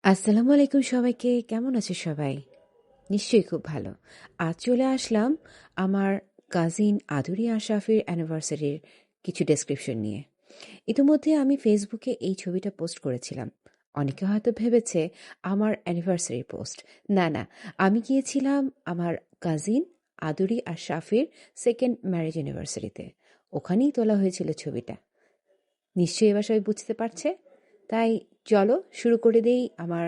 আসসালামু আলাইকুম সবাইকে। কেমন আছে সবাই? নিশ্চয়ই খুব ভালো। আজ চলে আসলাম আমার কাজিন আদুরি আশরাফের অ্যানিভার্সারির কিছু ডেসক্রিপশন নিয়ে। ইতিমধ্যে আমি ফেসবুকে এই ছবিটা পোস্ট করেছিলাম। অনেকে হয়তো ভেবেছে আমার অ্যানিভার্সারি পোস্ট। না, না, আমি গিয়েছিলাম আমার কাজিন আদুরি আশরাফের সেকেন্ড ম্যারেজ অ্যানিভার্সারিতে। ওখানেই তোলা হয়েছিল ছবিটা। নিশ্চয়ই এবার সবাই বুঝতে পারছে। তাই চলো শুরু করে দেই আমার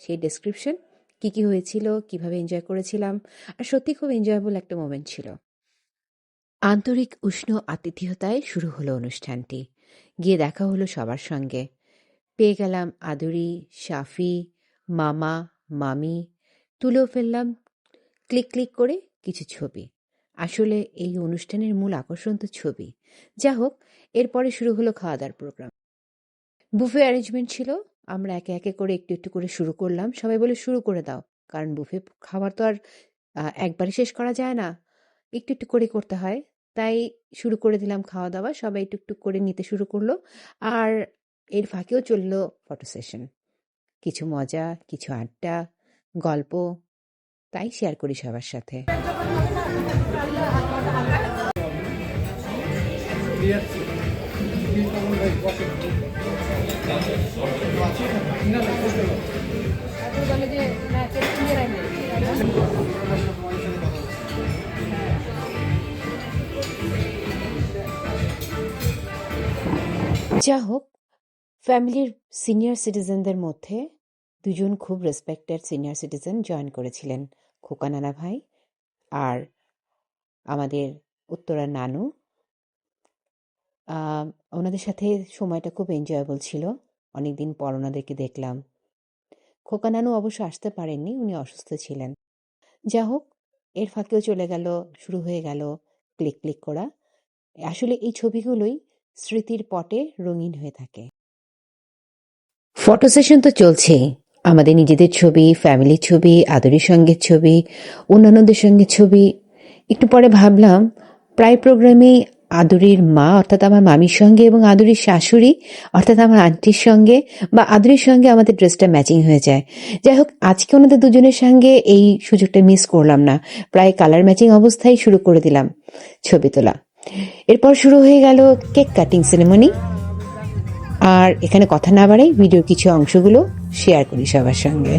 সেই ডেসক্রিপশন। কি হয়েছিল, কিভাবে এনজয় করেছিলাম। আর সত্যি খুব এনজয়েবল একটা মোমেন্ট ছিল। আন্তরিক উষ্ণ আতিথেয়তায় শুরু হলো অনুষ্ঠানটি। গিয়ে দেখা হলো সবার সঙ্গে। পেয়ে গেলাম আদুরি, শাফি, মামা, মামি। তুলেও ফেললাম ক্লিক ক্লিক করে কিছু ছবি। আসলে এই অনুষ্ঠানের মূল আকর্ষণ তো ছবি। যা হোক, এরপরে শুরু হলো খাওয়া দাওয়ার প্রোগ্রাম। বুফে অ্যারেঞ্জমেন্ট ছিল। আমরা একে একে করে একটু একটু করে শুরু করলাম। সবাই বলে শুরু করে দাও, কারণ বুফে খাবার তো আর একবারে শেষ করা যায় না, একটু একটু করে করতে হয়। তাই শুরু করে দিলাম খাওয়া দাওয়া। সবাই টুকটুক করে নিতে শুরু করলো। আর এর ফাঁকেও চললো ফটো সেশন। কিছু মজা, কিছু আড্ডা, গল্প, তাই শেয়ার করি সবার সাথে। যা হোক, ফ্যামিলির সিনিয়র সিটিজেনদের মধ্যে দুজন খুব রেসপেক্টেড সিনিয়র সিটিজেন জয়েন করেছিলেন, খোকা নানা ভাই আর আমাদের উত্তরার নানু। ওনাদের সাথে সময়টা খুব এনজয়েবল ছিল। অনেকদিন পর ওনাদেরকে দেখলাম। খোকা নানু অবশ্য আসতে পারেননি, উনি অসুস্থ ছিলেন। যা হোক, এর ফাঁকেও চলে গেল, শুরু হয়ে গেল ক্লিক ক্লিক করা। আসলে এই ছবিগুলোই স্মৃতির পটে রঙিন হয়ে থাকে। ফটো সেশন তো চলছেই। আমাদের নিজেদের ছবি, ফ্যামিলির ছবি, আদরের সঙ্গে ছবি, অন্যান্যদের সঙ্গে ছবি। একটু পরে ভাবলাম প্রায় প্রোগ্রামেই আদুরির মা অর্থাৎ আমার মামির সঙ্গে এবং আদুরির শাশুড়ি অর্থাৎ আমার আন্টির সঙ্গে বা আদুরির সঙ্গে আমাদের ড্রেসটা ম্যাচিং হয়ে যায়। যাই হোক, আজকে ওনাদের দুজনের সঙ্গে এই সুযোগটা মিস করলাম না। প্রায় কালার ম্যাচিং অবস্থায় শুরু করে দিলাম ছবি তোলা। এরপর শুরু হয়ে গেল কেক কাটিং সেরেমনি। আর এখানে কথা না বাড়াই ভিডিওর কিছু অংশগুলো শেয়ার করি সবার সঙ্গে।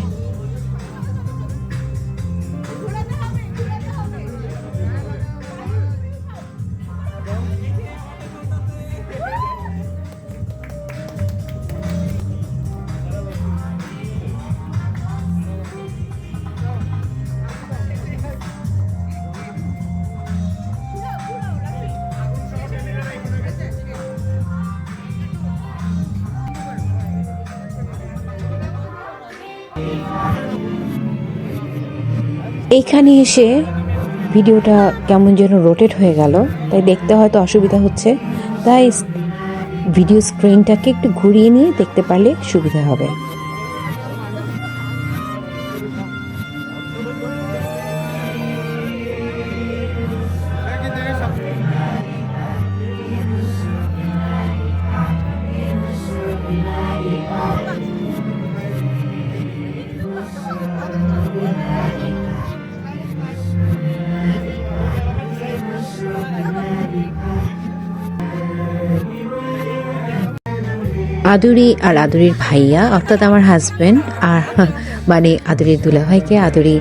এইখানে এসে ভিডিওটা কেমন যেন রোটেট হয়ে গেল, তাই দেখতে হয়তো অসুবিধা হচ্ছে। তাই ভিডিও স্ক্রিনটাকে একটু ঘুরিয়ে নিয়ে দেখতে পারলে সুবিধা হবে। আদুরি আর আদুরির ভাইয়া অর্থাৎ আমার হাজব্যান্ড আর মানে আদুরির দুলাভাইকে আদুরি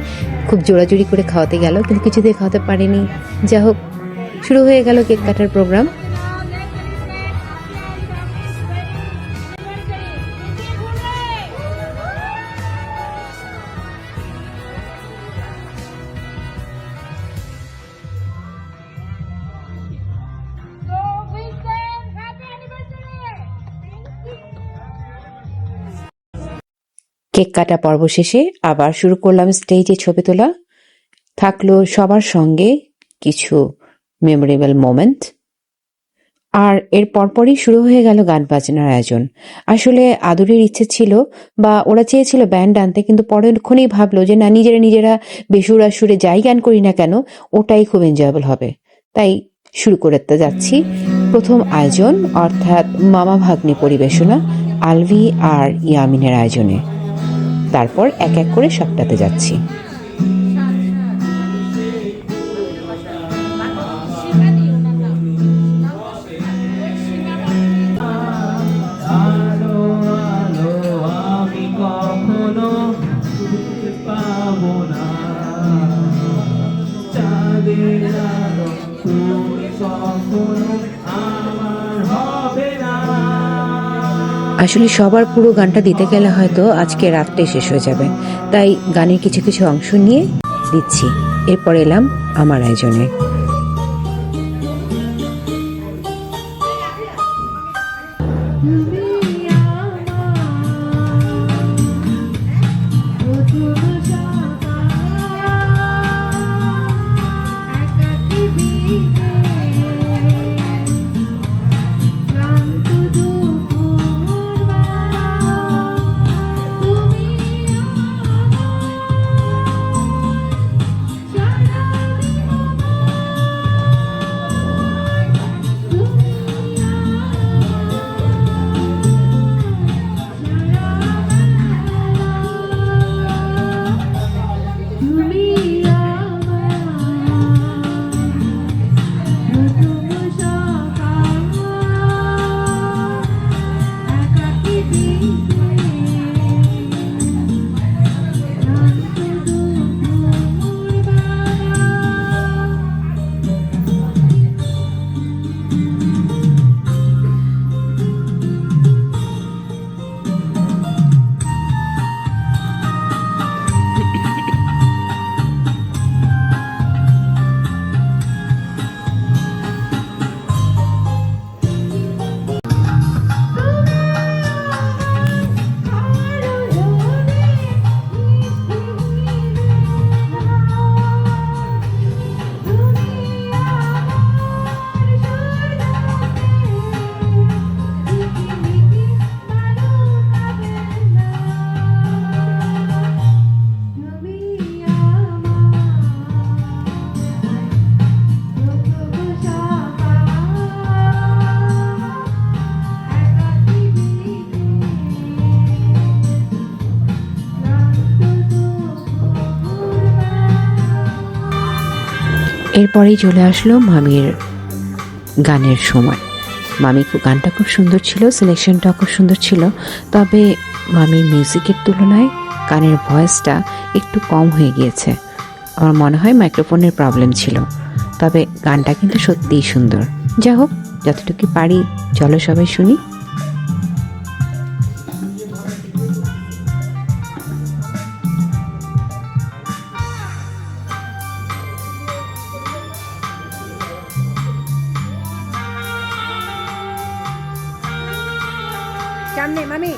খুব জোরাজুরি করে খাওয়াতে গেল, কিন্তু কিছুতেই খাওয়াতে পারেনি। যা হোক, শুরু হয়ে গেল কেক কাটার প্রোগ্রাম। কেক কাটা পর্ব শেষে আবার শুরু করলাম স্টেজে ছবি তোলা। থাকলো সবার সঙ্গে কিছু মেমোরেবল মোমেন্ট। আর এর পরপরই শুরু হয়ে গেল গান বাজনার আয়োজন। আসলে আদুরির ইচ্ছে ছিল বা ওরা চেয়েছিল ব্যান্ড আনতে, কিন্তু পরক্ষণেই ভাবলো যে না, নিজেরা নিজেরা বেসুরা সুরে যাই গান করি না কেন, ওটাই খুব এনজয়েবল হবে। তাই শুরু করতে যাচ্ছি প্রথম আয়োজন, অর্থাৎ মামা ভাগ্নে পরিবেশনা আলভি আর ইয়ামিনের আয়োজনে। তারপর এক এক করে সবটাতে যাচ্ছি। আসলে সবার পুরো গানটা দিতে গেলে হয়তো আজকে রাতটাই শেষ হয়ে যাবে, তাই গানের কিছু কিছু অংশ নিয়ে দিচ্ছি। এরপর এলাম আমার আয়োজনে। এরপরেই চলে আসলো মামির গানের সময়। মামি গানটা খুব সুন্দর ছিল, সিলেকশনটা খুব সুন্দর ছিল, তবে মামির মিউজিকের তুলনায় গানের ভয়েসটা একটু কম হয়ে গিয়েছে। আমার মনে হয় মাইক্রোফোনের প্রবলেম ছিল, তবে গানটা কিন্তু সত্যিই সুন্দর। যা হোক, যতটুকু পারি চলো সবাই শুনি। সামনে মামি।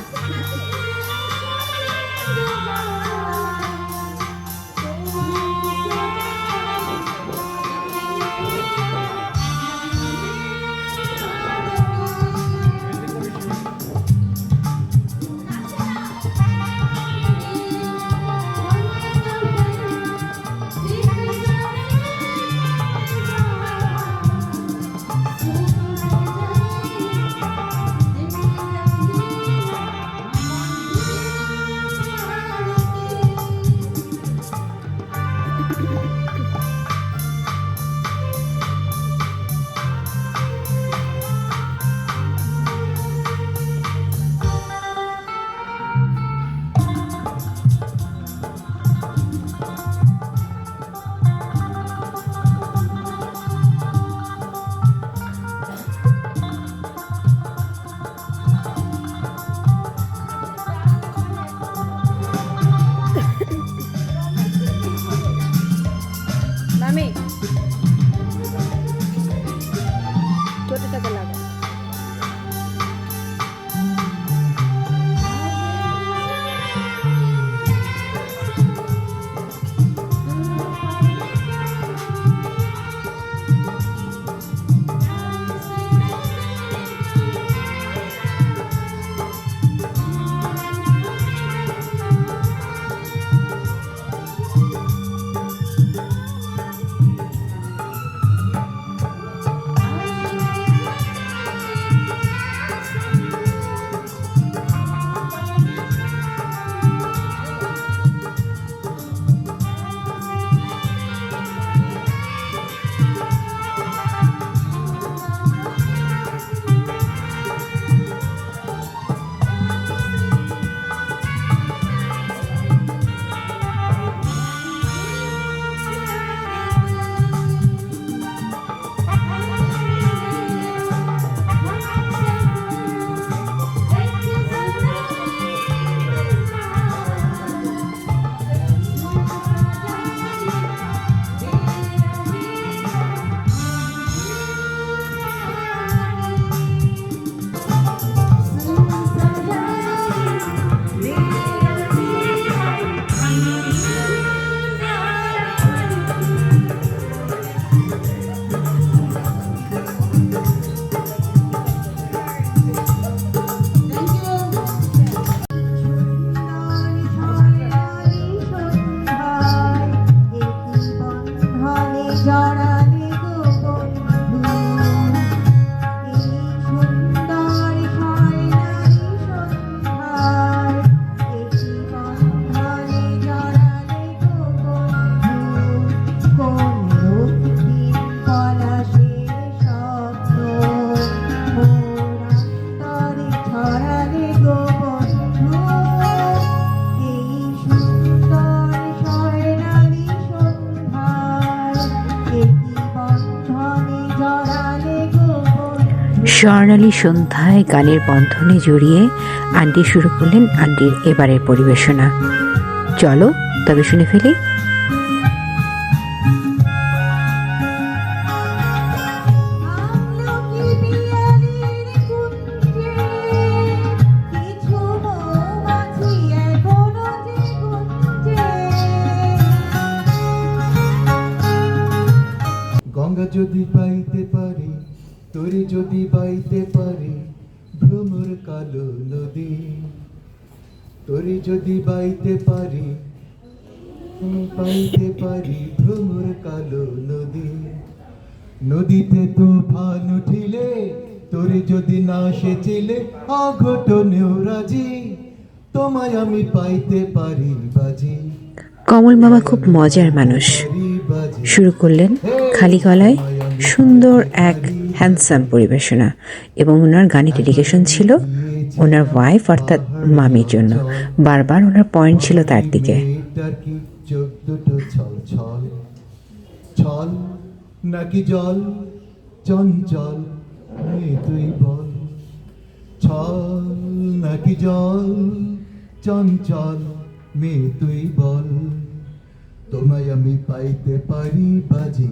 স্বর্ণালী সন্ধ্যায় গানের বন্ধনে জড়িয়ে আন্টি শুরু করলেন আন্টির এবারের পরিবেশনা। চলো তবে শুনে ফেলি। গঙ্গা যদি পাইতে পারি, তোরে যদি পাইতে পারি, ভ্রমর কালো নদী, তোরে যদি পাইতে পারি, পাইতে পারি ভ্রমর কালো নদী। নদীতে তুফান উঠিলে, তোরে যদি না সেচিলে, অঘটনেও রাজি, তোমায় আমি পাইতে পারি বাজি। কমল মামা খুব মজার মানুষ। শুরু করলেন খালি গলায় সুন্দর এক হ্যান্ডসাম পরিবেশনা, এবং ওনার গানে ডেডিকেশন ছিল ওনার ওয়াইফ অর্থাৎ মামির জন্য। বারবার ওনার পয়েন্ট ছিল তার দিকে। চোখ দুটো ছল ছল ছল নাকি জল চঞ্চল, তুই বল, ছল নাকি জল চঞ্চল, মেয়ে তুই বল, তোমায় আমি পাইতে পারি বাজি,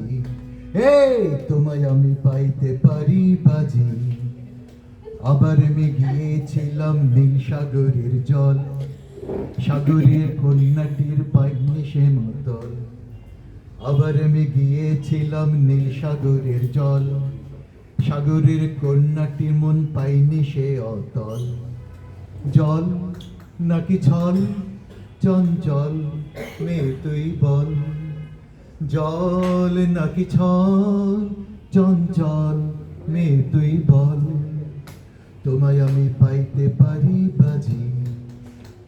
তোমায় আমি পাইতে পারি বাজি। আবার আমি গিয়েছিলাম নীল সাগরের জল, সাগরের কন্যাটির পাইনি সে মতল। আবার আমি গিয়েছিলাম নীল সাগরের জল, সাগরের কন্যাটির মন পাইনি সে অতল। জল নাকি ছল চঞ্চল, মেয়ে তুই বল, জল নাকি ছল চঞ্চল, মেয়ে তুই বল, তোমায় আমি পাইতে পারি বাজি,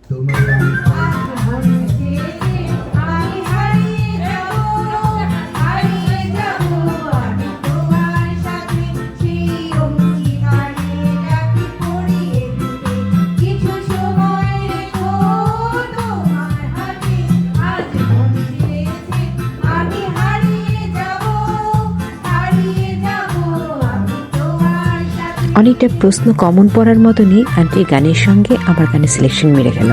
তোমায় আমি অনেকটা প্রশ্ন কমন পড়ার মতনই আন্টির গানের সঙ্গে আমার গানের সিলেকশন মিলে গেল,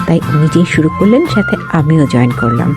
তাই নিজেই শুরু করলেন, সাথে আমিও জয়েন করলাম।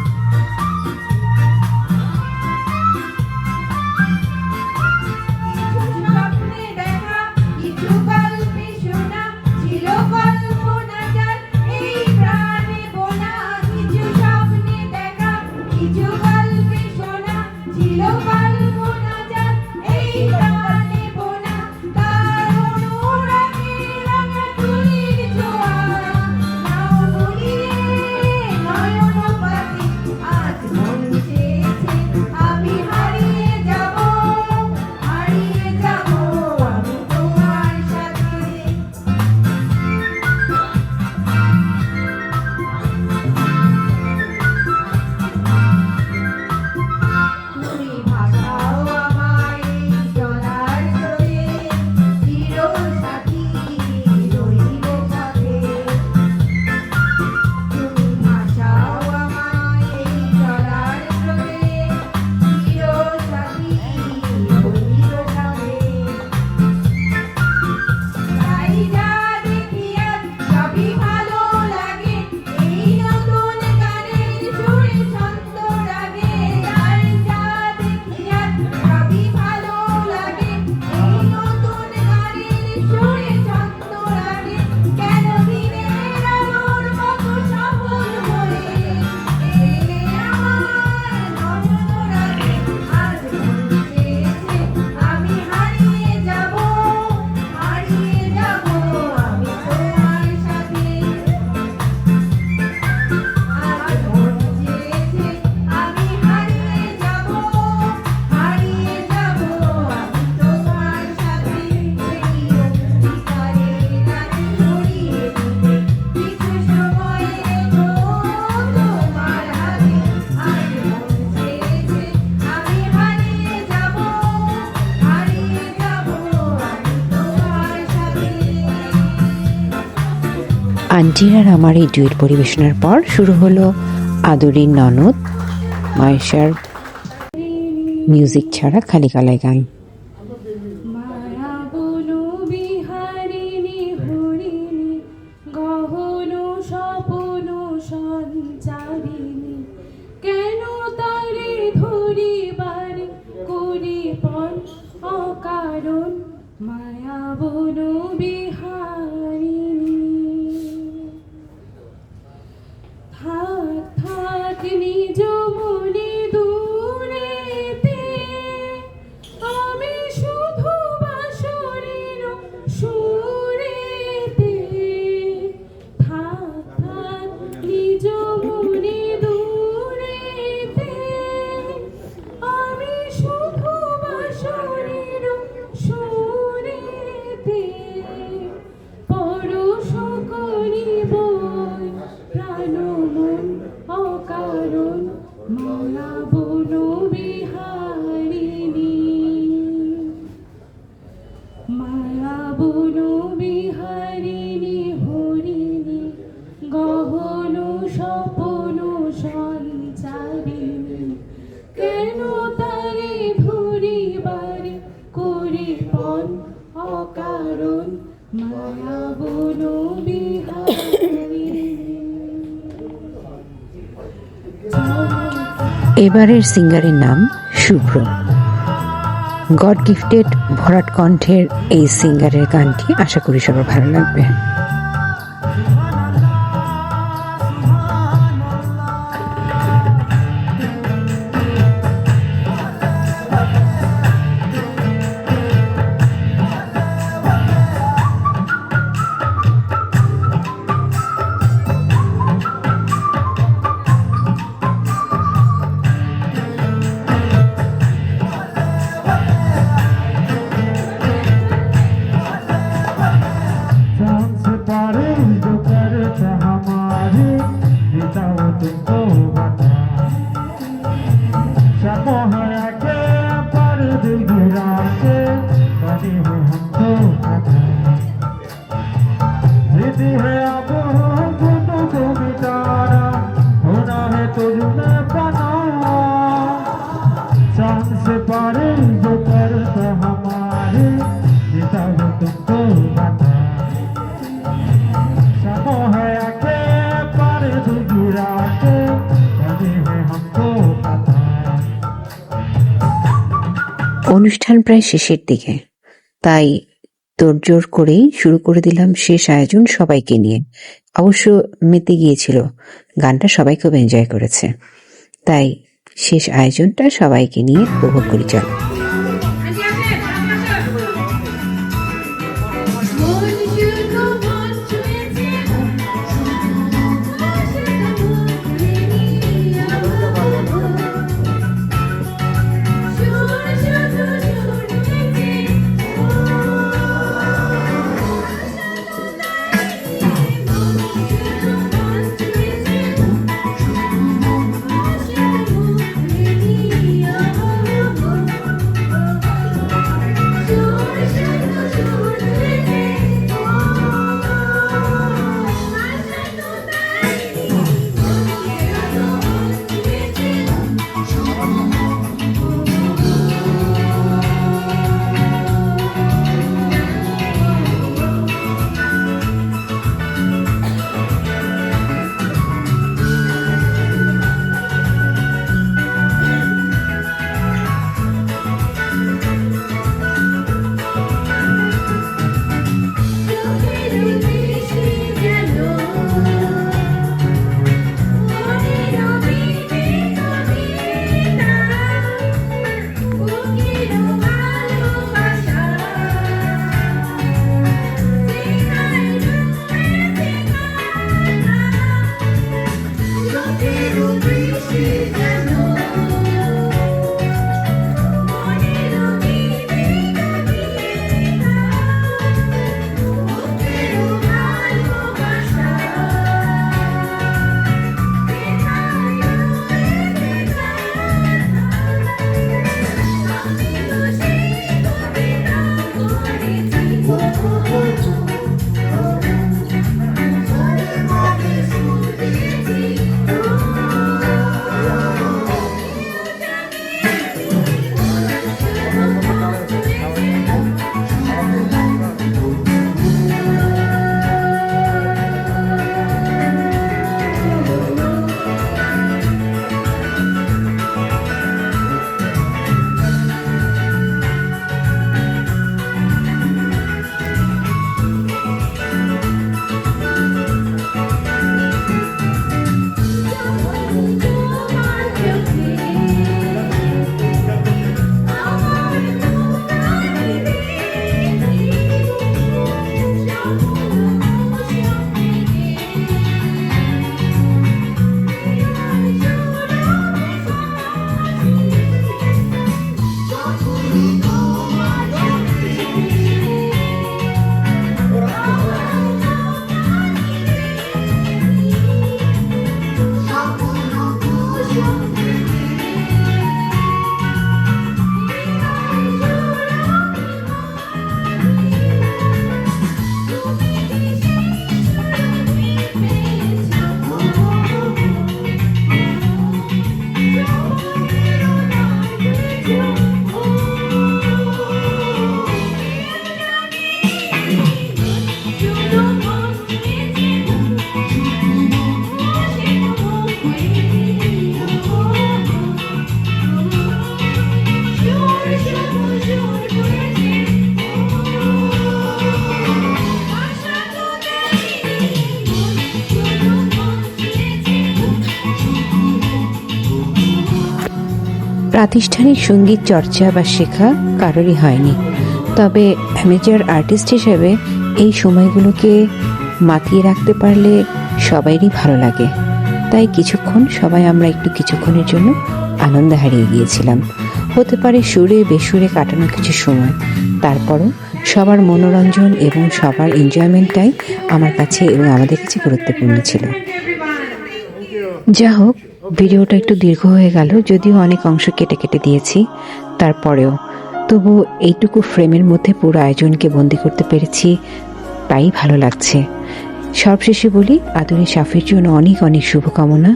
আন্টির আর আমার এই ডুয়েট পরিবেশনার পর শুরু হলো আদুরির ননদ মায়েশার মিউজিক ছাড়া খালি গলায় গান। মায়া বলো সঞ্চারিণী কেন তারে ধরিবার করি পণ অকারণ মায়া বন বিহারিণী থাক থাক নিজ মনে দূরেতে আমি শুধু বাঁশরীর সুরেতে থাক থাক নিজ মনে দূরেতে আমি শুধু বাঁশরীর সুরেতে পরশ করিব প্রাণ মন অকারণ মায়া বন বিহারিণী মায়া বন বিহারিণী হরিণী গহন স্বপন সঞ্চারিণী কেন তারে ধরিবারে করি পণ অকারণ মায়া বন বিহারিণী। এবারের সিঙ্গারের নাম শুভ্র। গড গিফটেড ভরাট কণ্ঠের এই সিঙ্গারের গানটি আশা করি সবার ভালো লাগবে। অনুষ্ঠান প্রায় শেষের দিকে, তাই তোড়জোড় করেই শুরু করে দিলাম শেষ আয়োজন সবাইকে নিয়ে। অবশ্য মেতে গিয়েছিল, গানটা সবাই খুব এনজয় করেছে, তাই শেষ আয়োজনটা সবাইকে নিয়ে উপভোগ করি। চলো। প্রাতিষ্ঠানিক সঙ্গীত চর্চা বা শেখা কারোরই হয়নি, তবে অ্যামেচার আর্টিস্ট হিসেবে এই সময়গুলোকে মাতিয়ে রাখতে পারলে সবাইরই ভালো লাগে। তাই কিছুক্ষণ সবাই আমরা একটু কিছুক্ষণের জন্য আনন্দ হারিয়ে গিয়েছিলাম। হতে পারে সুরে বেসুরে কাটানো কিছু সময়, তারপরও সবার মনোরঞ্জন এবং সবার এনজয়মেন্টটাই আমার কাছে এবং আমাদের কাছে গুরুত্বপূর্ণ ছিল। যা হোক, ভিডিওটা একটু দীর্ঘ হয়ে গেল, যদিও অনেক অংশ কেটে কেটে দিয়েছি। তারপরেও তবু এইটুকু ফ্রেমের মধ্যে পুরো আয়োজনকে বন্দি করতে পেরেছি, তাই ভালো লাগছে। সবশেষে বলি, আদুরি শাফির জন্য অনেক অনেক শুভকামনা।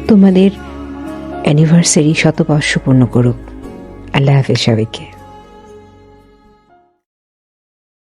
তোমাদের অ্যানিভার্সারি শতবর্ষ পূর্ণ করুক। আল্লাহ হাফেজ সবাইকে।